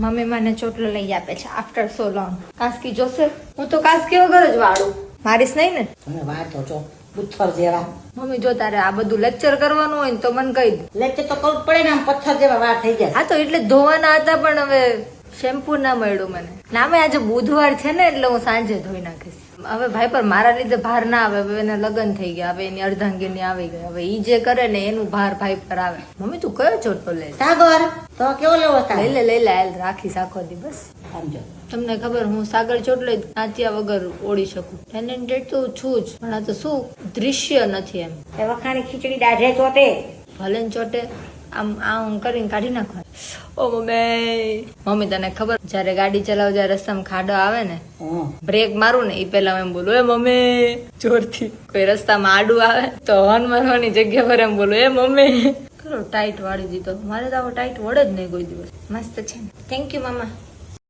Mummy મને ચોટલો લઈ આપે છે આફ્ટર સો લોંગ. કાસ્કી જોશે? હું તો કાસ્કી વગર જ વાળું. મારીશ નહીં ને? મને વાર તો જો પથ્થર જેવા. મમ્મી જો તારે આ બધું લેક્ચર કરવાનું હોય ને તો મને કહી દે. લેક્ચર તો કરવું જ પડે ને, આમ પથ્થર જેવા વાર થઈ જાય. હા તો એટલે ધોવાના હતા પણ હવે શેમ્પુ ના મળ્યું મને. નામે આજે બુધવાર છે ને એટલે હું સાંજે ધોઈ નાખીશ. હવે ભાઈ પર મારા લીધે ભાર ના આવે. હવે એને લગ્ન થઈ ગયા, હવે એની અર્ધાંગીની આવી ગઈ, હવે ઈ જે કરે ને એનું ભાર ભાઈ પર આવે. મમ્મી તું કયો ચોટલો લે? સાગર તો કેવો લેવો તારે? લઈ લે હાલ રાખીશ આખો દી બસ. સમજો તમને ખબર હું સાગર ચોટલો નાચ્યા વગર ઓળી શકું. ટેલેન્ટેડ તો છું જ પણ આ તો શું દૃશ્ય નથી એમ. એ વખાણી ખીચડી દાઢે ચોટે. ભલે ને ચોટે આમ કરીને કાઢી નાખવા. ઓ મમ્મી તને ખબર જયારે ગાડી ચલાવ જયારે રસ્તામાં ખાડો આવે ને બ્રેક મારું ને એ પેલા એમ બોલું એ મમ્મી જોરથી. કોઈ રસ્તામાં આડું આવે તો હોર્ન મારવાની જગ્યા પર એમ બોલું એ મમ્મી. ટાઈટ વાળી દીધો. મારે તો આવો ટાઈટ વળે જ નહીં કોઈ દિવસ. મસ્ત છે. થેન્ક યુ મામા.